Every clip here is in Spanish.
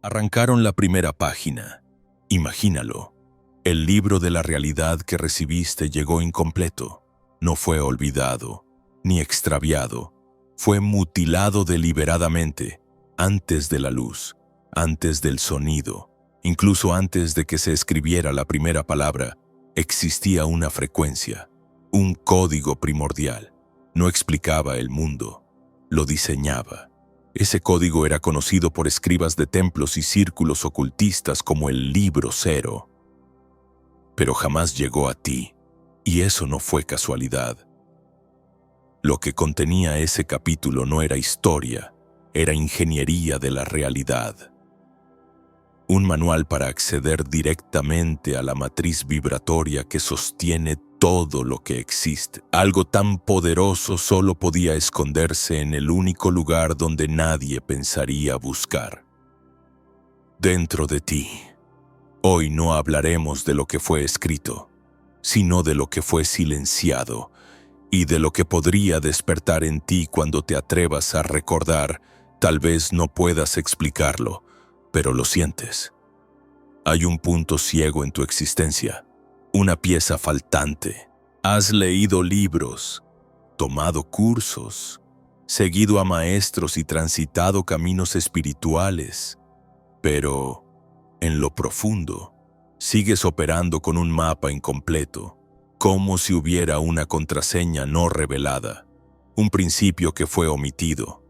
Arrancaron la primera página. Imagínalo. El libro de la realidad que recibiste llegó incompleto. No fue olvidado, ni extraviado. Fue mutilado deliberadamente, antes de la luz, antes del sonido, incluso antes de que se escribiera la primera palabra. Existía una frecuencia, un código primordial. No explicaba el mundo, lo diseñaba. Ese código era conocido por escribas de templos y círculos ocultistas como el Libro Cero. Pero jamás llegó a ti, y eso no fue casualidad. Lo que contenía ese capítulo no era historia, era ingeniería de la realidad. Un manual para acceder directamente a la matriz vibratoria que sostiene todo lo que existe. Algo tan poderoso solo podía esconderse en el único lugar donde nadie pensaría buscar. Dentro de ti. Hoy no hablaremos de lo que fue escrito, sino de lo que fue silenciado y de lo que podría despertar en ti cuando te atrevas a recordar. Tal vez no puedas explicarlo, pero lo sientes. Hay un punto ciego en tu existencia, una pieza faltante. Has leído libros, tomado cursos, seguido a maestros y transitado caminos espirituales, pero en lo profundo sigues operando con un mapa incompleto, como si hubiera una contraseña no revelada, un principio que fue omitido.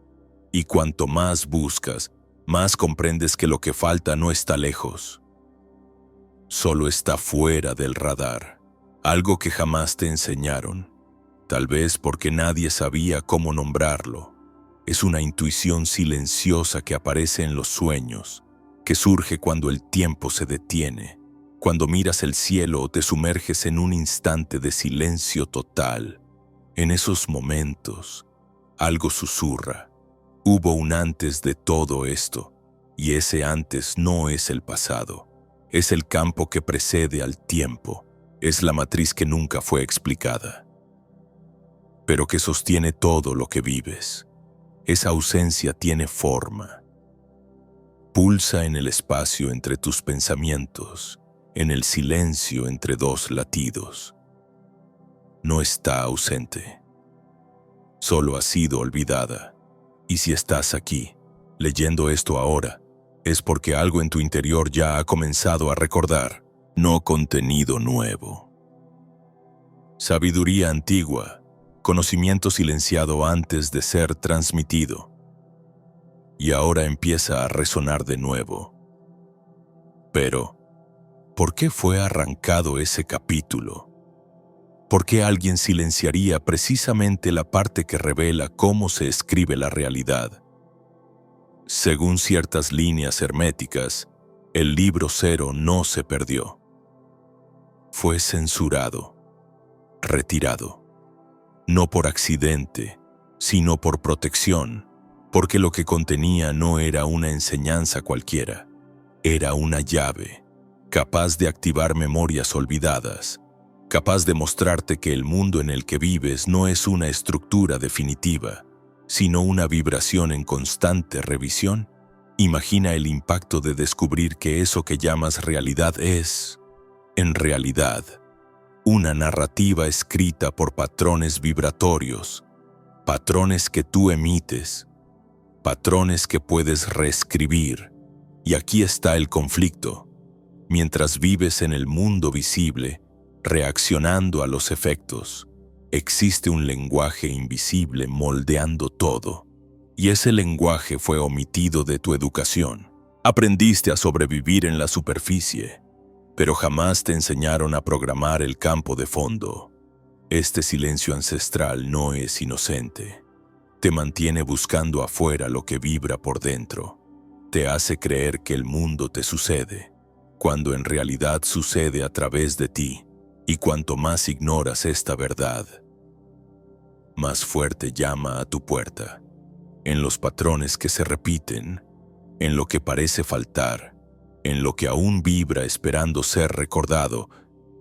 Y cuanto más buscas, más comprendes que lo que falta no está lejos. Solo está fuera del radar, algo que jamás te enseñaron, tal vez porque nadie sabía cómo nombrarlo. Es una intuición silenciosa que aparece en los sueños, que surge cuando el tiempo se detiene, cuando miras el cielo o te sumerges en un instante de silencio total. En esos momentos, algo susurra. Hubo un antes de todo esto, y ese antes no es el pasado. Es el campo que precede al tiempo. Es la matriz que nunca fue explicada, pero que sostiene todo lo que vives. Esa ausencia tiene forma. Pulsa en el espacio entre tus pensamientos, en el silencio entre dos latidos. No está ausente. Solo ha sido olvidada. Y si estás aquí, leyendo esto ahora, es porque algo en tu interior ya ha comenzado a recordar, no contenido nuevo. Sabiduría antigua, conocimiento silenciado antes de ser transmitido. Y ahora empieza a resonar de nuevo. Pero, ¿por qué fue arrancado ese capítulo? ¿Por qué alguien silenciaría precisamente la parte que revela cómo se escribe la realidad? Según ciertas líneas herméticas, el Libro Cero no se perdió. Fue censurado, retirado. No por accidente, sino por protección, porque lo que contenía no era una enseñanza cualquiera, era una llave, capaz de activar memorias olvidadas, capaz de mostrarte que el mundo en el que vives no es una estructura definitiva, sino una vibración en constante revisión. Imagina el impacto de descubrir que eso que llamas realidad es, en realidad, una narrativa escrita por patrones vibratorios, patrones que tú emites, patrones que puedes reescribir. Y aquí está el conflicto. Mientras vives en el mundo visible, reaccionando a los efectos, existe un lenguaje invisible moldeando todo. Y ese lenguaje fue omitido de tu educación. Aprendiste a sobrevivir en la superficie, pero jamás te enseñaron a programar el campo de fondo. Este silencio ancestral no es inocente. Te mantiene buscando afuera lo que vibra por dentro. Te hace creer que el mundo te sucede, cuando en realidad sucede a través de ti. Y cuanto más ignoras esta verdad, más fuerte llama a tu puerta. En los patrones que se repiten, en lo que parece faltar, en lo que aún vibra esperando ser recordado,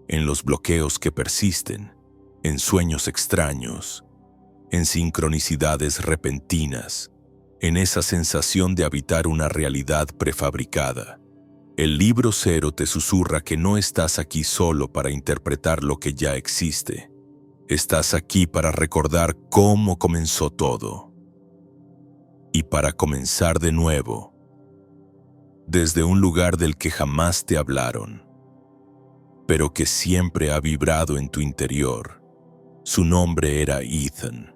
en los bloqueos que persisten, en sueños extraños, en sincronicidades repentinas, en esa sensación de habitar una realidad prefabricada. El libro cero te susurra que no estás aquí solo para interpretar lo que ya existe. Estás aquí para recordar cómo comenzó todo. Y para comenzar de nuevo, desde un lugar del que jamás te hablaron, pero que siempre ha vibrado en tu interior. Su nombre era Ethan.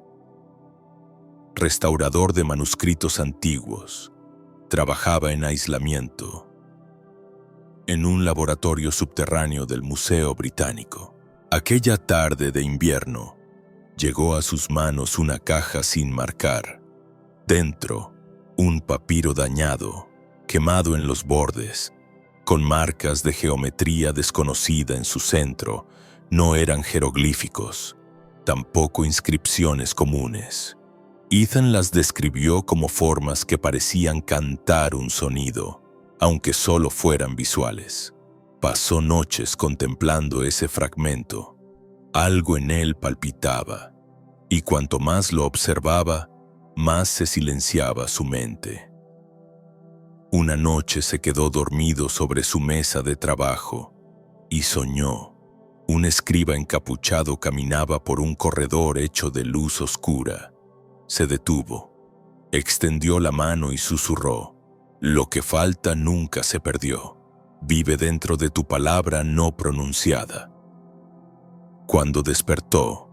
Restaurador de manuscritos antiguos, trabajaba en aislamiento, en un laboratorio subterráneo del Museo Británico. Aquella tarde de invierno, llegó a sus manos una caja sin marcar. Dentro, un papiro dañado, quemado en los bordes, con marcas de geometría desconocida en su centro. No eran jeroglíficos, tampoco inscripciones comunes. Ethan las describió como formas que parecían cantar un sonido, aunque solo fueran visuales. Pasó noches contemplando ese fragmento. Algo en él palpitaba, y cuanto más lo observaba, más se silenciaba su mente. Una noche se quedó dormido sobre su mesa de trabajo y soñó. Un escriba encapuchado caminaba por un corredor hecho de luz oscura. Se detuvo, extendió la mano y susurró: «Lo que falta nunca se perdió. Vive dentro de tu palabra no pronunciada». Cuando despertó,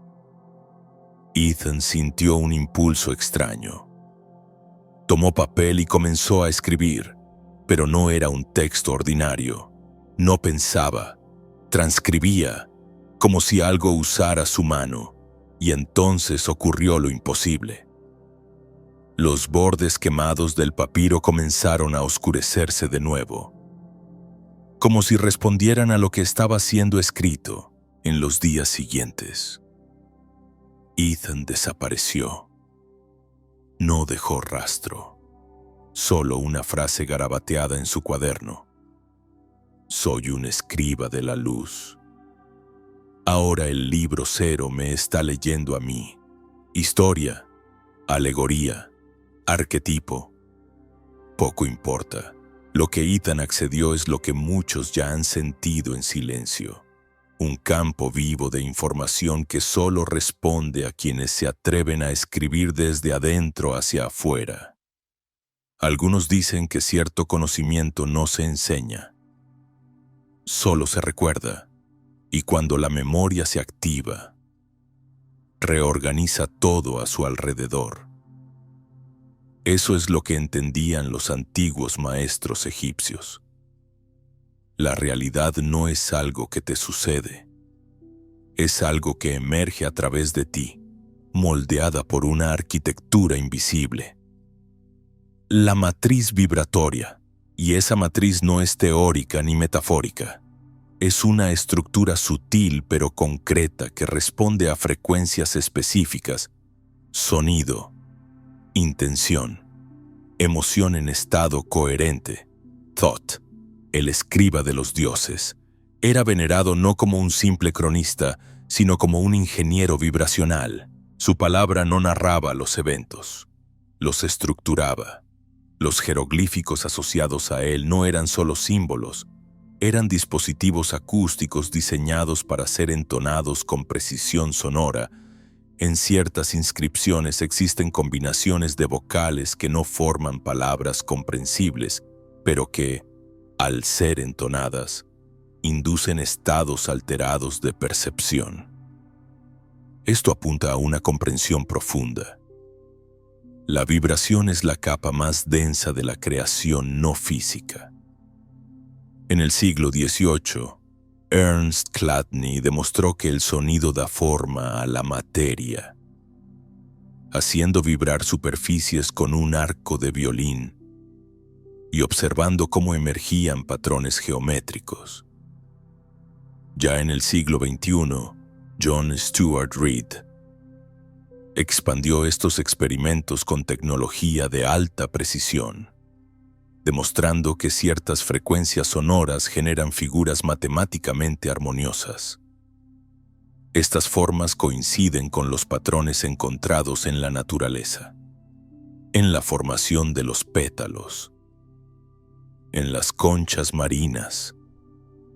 Ethan sintió un impulso extraño. Tomó papel y comenzó a escribir, pero no era un texto ordinario. No pensaba, transcribía, como si algo usara su mano, y entonces ocurrió lo imposible. Los bordes quemados del papiro comenzaron a oscurecerse de nuevo, como si respondieran a lo que estaba siendo escrito en los días siguientes. Ethan desapareció. No dejó rastro, solo una frase garabateada en su cuaderno: «Soy un escriba de la luz. Ahora el libro cero me está leyendo a mí». Historia, alegoría, arquetipo. Poco importa. Lo que Ethan accedió es lo que muchos ya han sentido en silencio. Un campo vivo de información que solo responde a quienes se atreven a escribir desde adentro hacia afuera. Algunos dicen que cierto conocimiento no se enseña, solo se recuerda, y cuando la memoria se activa, reorganiza todo a su alrededor. Eso es lo que entendían los antiguos maestros egipcios. La realidad no es algo que te sucede, es algo que emerge a través de ti, moldeada por una arquitectura invisible. La matriz vibratoria, y esa matriz no es teórica ni metafórica, es una estructura sutil pero concreta que responde a frecuencias específicas: sonido, intención, emoción en estado coherente. Thoth, el escriba de los dioses, era venerado no como un simple cronista, sino como un ingeniero vibracional. Su palabra no narraba los eventos, los estructuraba. Los jeroglíficos asociados a él no eran solo símbolos, eran dispositivos acústicos diseñados para ser entonados con precisión sonora. En ciertas inscripciones existen combinaciones de vocales que no forman palabras comprensibles, pero que, al ser entonadas, inducen estados alterados de percepción. Esto apunta a una comprensión profunda. La vibración es la capa más densa de la creación no física. En el siglo XVIII, Ernst Chladni demostró que el sonido da forma a la materia, haciendo vibrar superficies con un arco de violín y observando cómo emergían patrones geométricos. Ya en el siglo XXI, John Stuart Reid expandió estos experimentos con tecnología de alta precisión, demostrando que ciertas frecuencias sonoras generan figuras matemáticamente armoniosas. Estas formas coinciden con los patrones encontrados en la naturaleza. en la formación de los pétalos, en las conchas marinas,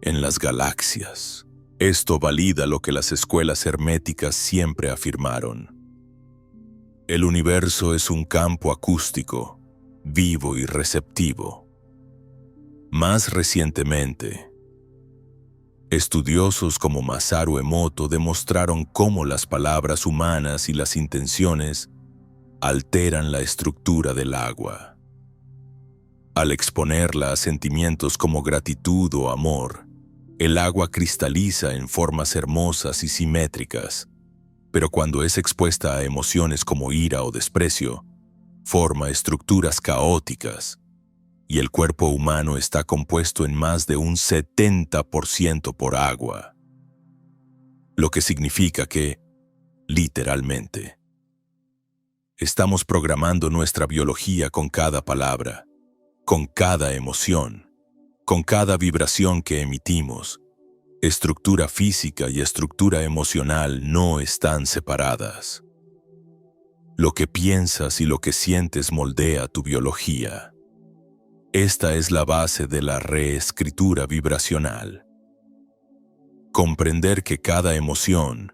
en las galaxias. Esto valida lo que las escuelas herméticas siempre afirmaron. El universo es un campo acústico, vivo y receptivo. Más recientemente, estudiosos como Masaru Emoto demostraron cómo las palabras humanas y las intenciones alteran la estructura del agua. Al exponerla a sentimientos como gratitud o amor, el agua cristaliza en formas hermosas y simétricas, pero cuando es expuesta a emociones como ira o desprecio, forma estructuras caóticas, y el cuerpo humano está compuesto en más de un 70% por agua, lo que significa que, literalmente, estamos programando nuestra biología con cada palabra, con cada emoción, con cada vibración que emitimos. Estructura física y estructura emocional no están separadas. Lo que piensas y lo que sientes moldea tu biología. Esta es la base de la reescritura vibracional. Comprender que cada emoción,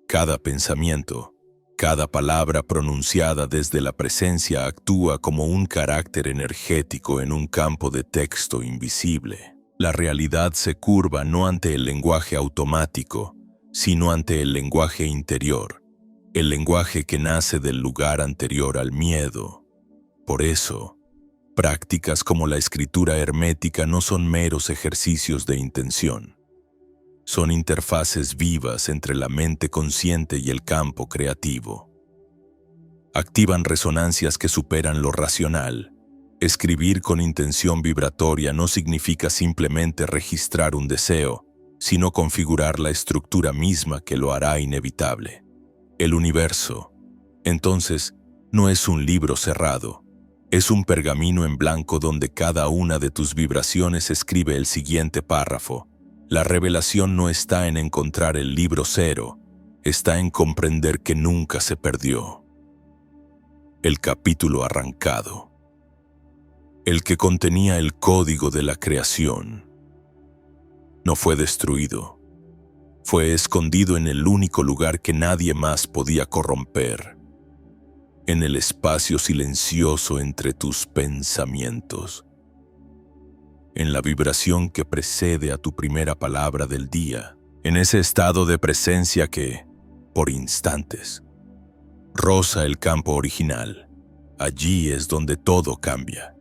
cada pensamiento, cada palabra pronunciada desde la presencia actúa como un carácter energético en un campo de texto invisible. La realidad se curva no ante el lenguaje automático, sino ante el lenguaje interior, el lenguaje que nace del lugar anterior al miedo. Por eso, prácticas como la escritura hermética no son meros ejercicios de intención. Son interfaces vivas entre la mente consciente y el campo creativo. Activan resonancias que superan lo racional. Escribir con intención vibratoria no significa simplemente registrar un deseo, sino configurar la estructura misma que lo hará inevitable. El universo, entonces, no es un libro cerrado, es un pergamino en blanco donde cada una de tus vibraciones escribe el siguiente párrafo. La revelación no está en encontrar el libro cero, está en comprender que nunca se perdió. El capítulo arrancado. El que contenía el código de la creación. No fue destruido. Fue escondido en el único lugar que nadie más podía corromper. En el espacio silencioso entre tus pensamientos. En la vibración que precede a tu primera palabra del día. En ese estado de presencia que, por instantes, roza el campo original. Allí es donde todo cambia.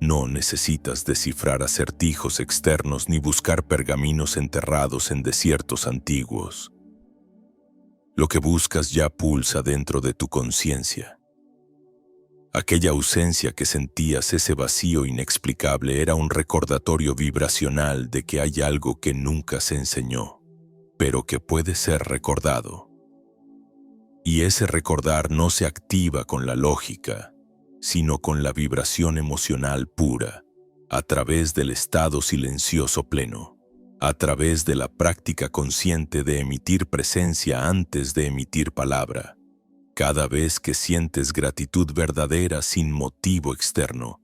No necesitas descifrar acertijos externos ni buscar pergaminos enterrados en desiertos antiguos. Lo que buscas ya pulsa dentro de tu conciencia. Aquella ausencia que sentías, ese vacío inexplicable, era un recordatorio vibracional de que hay algo que nunca se enseñó, pero que puede ser recordado. Y ese recordar no se activa con la lógica, sino con la vibración emocional pura, a través del estado silencioso pleno, a través de la práctica consciente de emitir presencia antes de emitir palabra. Cada vez que sientes gratitud verdadera sin motivo externo,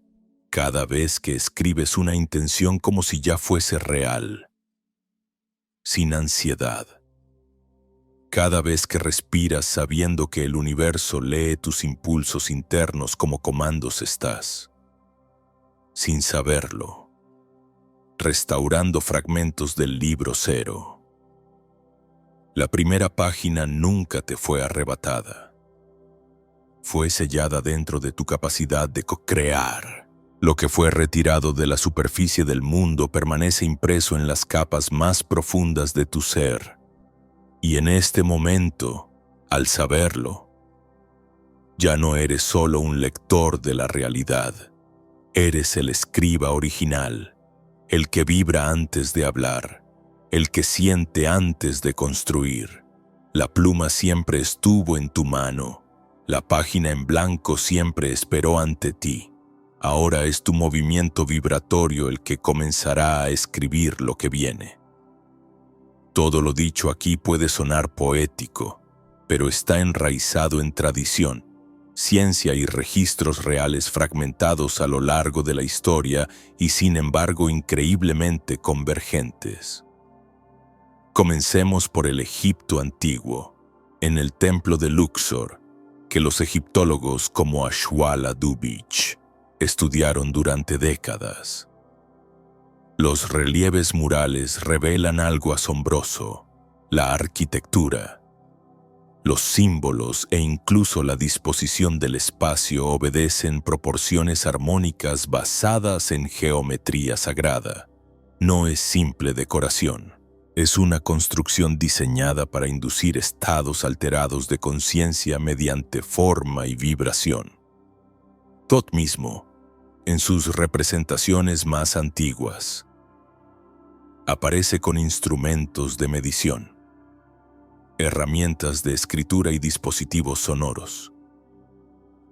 cada vez que escribes una intención como si ya fuese real, sin ansiedad. Cada vez que respiras sabiendo que el universo lee tus impulsos internos como comandos, estás, sin saberlo, restaurando fragmentos del libro cero. La primera página nunca te fue arrebatada. Fue sellada dentro de tu capacidad de co-crear. Lo que fue retirado de la superficie del mundo permanece impreso en las capas más profundas de tu ser. Y en este momento, al saberlo, ya no eres solo un lector de la realidad. Eres el escriba original, el que vibra antes de hablar, el que siente antes de construir. La pluma siempre estuvo en tu mano. La página en blanco siempre esperó ante ti. Ahora es tu movimiento vibratorio el que comenzará a escribir lo que viene. Todo lo dicho aquí puede sonar poético, pero está enraizado en tradición, ciencia y registros reales fragmentados a lo largo de la historia y sin embargo increíblemente convergentes. Comencemos por el Egipto antiguo, en el templo de Luxor, que los egiptólogos como Ashwala Dubich estudiaron durante décadas. Los relieves murales revelan algo asombroso: la arquitectura, los símbolos e incluso la disposición del espacio obedecen proporciones armónicas basadas en geometría sagrada. No es simple decoración. Es una construcción diseñada para inducir estados alterados de conciencia mediante forma y vibración. Thoth mismo, en sus representaciones más antiguas, aparece con instrumentos de medición, herramientas de escritura y dispositivos sonoros,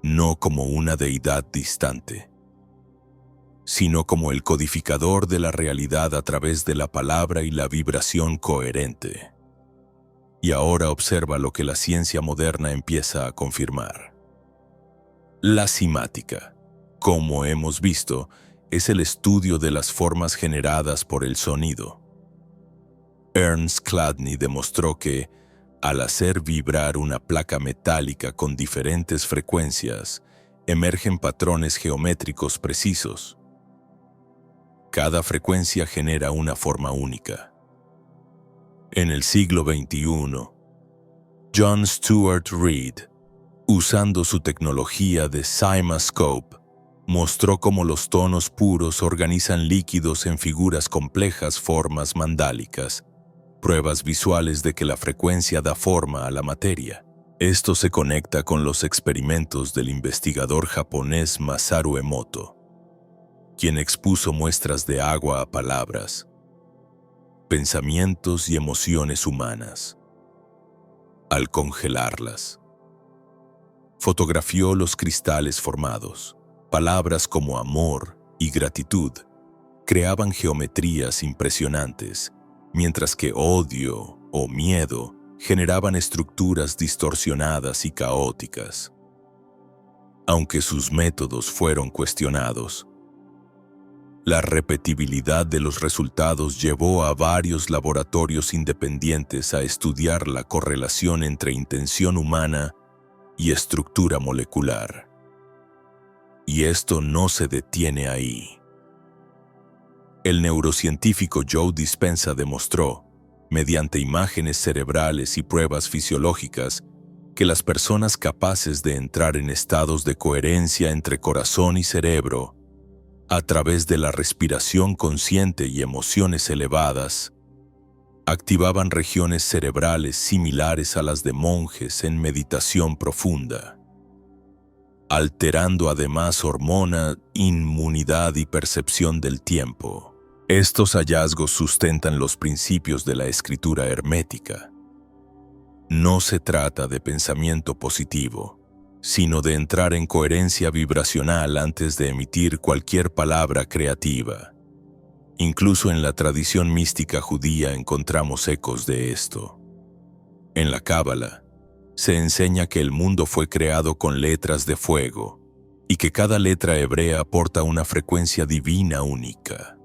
no como una deidad distante, sino como el codificador de la realidad a través de la palabra y la vibración coherente. Y ahora observa lo que la ciencia moderna empieza a confirmar. La cimática, como hemos visto, es el estudio de las formas generadas por el sonido. Ernst Chladni demostró que, al hacer vibrar una placa metálica con diferentes frecuencias, emergen patrones geométricos precisos. Cada frecuencia genera una forma única. En el siglo XXI, John Stuart Reid, usando su tecnología de CymaScope, mostró cómo los tonos puros organizan líquidos en figuras complejas formas mandálicas, pruebas visuales de que la frecuencia da forma a la materia. Esto se conecta con los experimentos del investigador japonés Masaru Emoto, quien expuso muestras de agua a palabras, pensamientos y emociones humanas. Al congelarlas, fotografió los cristales formados. Palabras como amor y gratitud creaban geometrías impresionantes, mientras que odio o miedo generaban estructuras distorsionadas y caóticas. Aunque sus métodos fueron cuestionados, la repetibilidad de los resultados llevó a varios laboratorios independientes a estudiar la correlación entre intención humana y estructura molecular. Y esto no se detiene ahí. El neurocientífico Joe Dispenza demostró, mediante imágenes cerebrales y pruebas fisiológicas, que las personas capaces de entrar en estados de coherencia entre corazón y cerebro, a través de la respiración consciente y emociones elevadas, activaban regiones cerebrales similares a las de monjes en meditación profunda, alterando además hormona, inmunidad y percepción del tiempo. Estos hallazgos sustentan los principios de la escritura hermética. No se trata de pensamiento positivo, sino de entrar en coherencia vibracional antes de emitir cualquier palabra creativa. Incluso en la tradición mística judía encontramos ecos de esto. En la Cábala, se enseña que el mundo fue creado con letras de fuego y que cada letra hebrea aporta una frecuencia divina única.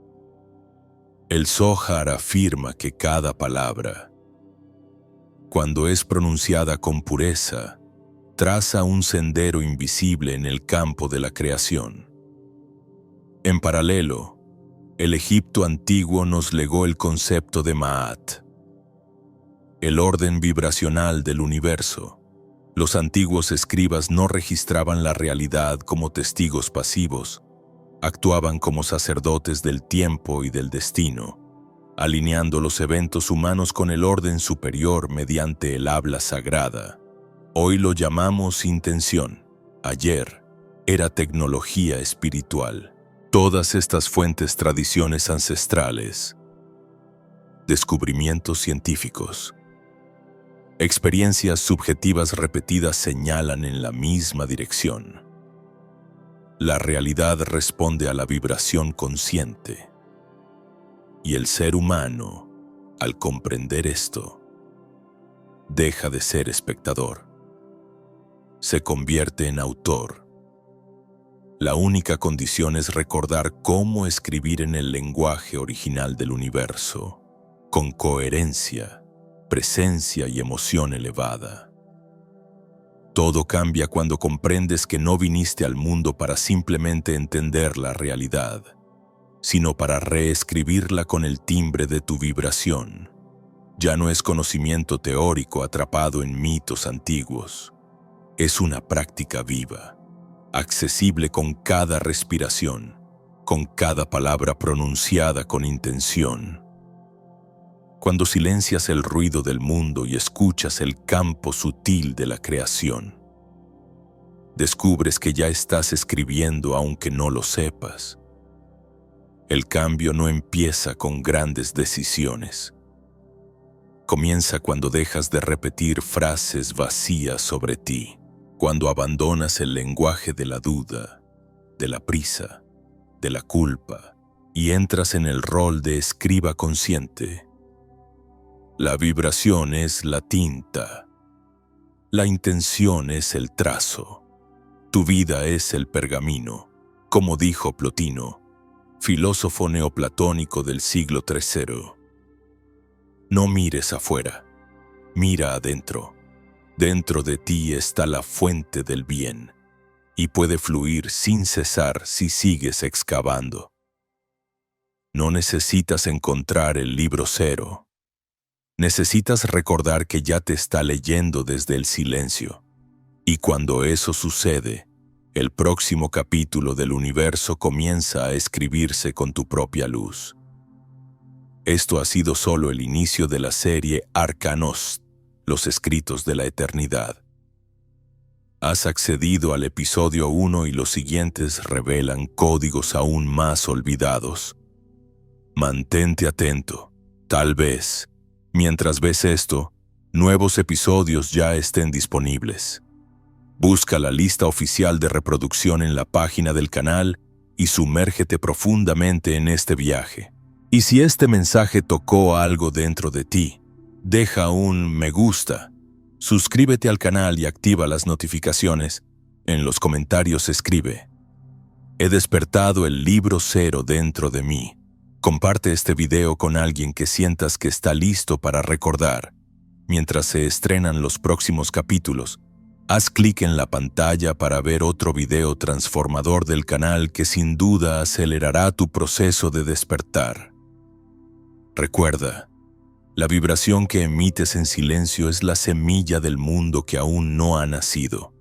El Zohar afirma que cada palabra, cuando es pronunciada con pureza, traza un sendero invisible en el campo de la creación. En paralelo, el Egipto antiguo nos legó el concepto de Ma'at, el orden vibracional del universo. Los antiguos escribas no registraban la realidad como testigos pasivos, actuaban como sacerdotes del tiempo y del destino, alineando los eventos humanos con el orden superior mediante el habla sagrada. Hoy lo llamamos intención. Ayer era tecnología espiritual. Todas estas fuentes, tradiciones ancestrales, descubrimientos científicos, experiencias subjetivas repetidas señalan en la misma dirección. La realidad responde a la vibración consciente. Y el ser humano, al comprender esto, deja de ser espectador. se convierte en autor. La única condición es recordar cómo escribir en el lenguaje original del universo, con coherencia, presencia y emoción elevada. Todo cambia cuando comprendes que no viniste al mundo para simplemente entender la realidad, sino para reescribirla con el timbre de tu vibración. Ya no es conocimiento teórico atrapado en mitos antiguos. Es una práctica viva, accesible con cada respiración, con cada palabra pronunciada con intención. Cuando silencias el ruido del mundo y escuchas el campo sutil de la creación, descubres que ya estás escribiendo aunque no lo sepas. El cambio no empieza con grandes decisiones. Comienza cuando dejas de repetir frases vacías sobre ti, cuando abandonas el lenguaje de la duda, de la prisa, de la culpa y entras en el rol de escriba consciente. La vibración es la tinta. La intención es el trazo. Tu vida es el pergamino, como dijo Plotino, filósofo neoplatónico del siglo III. No mires afuera, mira adentro. Dentro de ti está la fuente del bien y puede fluir sin cesar si sigues excavando. No necesitas encontrar el libro cero. Necesitas recordar que ya te está leyendo desde el silencio. Y cuando eso sucede, el próximo capítulo del universo comienza a escribirse con tu propia luz. Esto ha sido solo el inicio de la serie Arcanos, los escritos de la eternidad. Has accedido al episodio 1 y los siguientes revelan códigos aún más olvidados. Mantente atento, tal vez, mientras ves esto, nuevos episodios ya estén disponibles. Busca la lista oficial de reproducción en la página del canal y sumérgete profundamente en este viaje. Y si este mensaje tocó algo dentro de ti, deja un me gusta, suscríbete al canal y activa las notificaciones. En los comentarios escribe: he despertado el libro cero dentro de mí. Comparte este video con alguien que sientas que está listo para recordar. Mientras se estrenan los próximos capítulos, haz clic en la pantalla para ver otro video transformador del canal que sin duda acelerará tu proceso de despertar. Recuerda, la vibración que emites en silencio es la semilla del mundo que aún no ha nacido.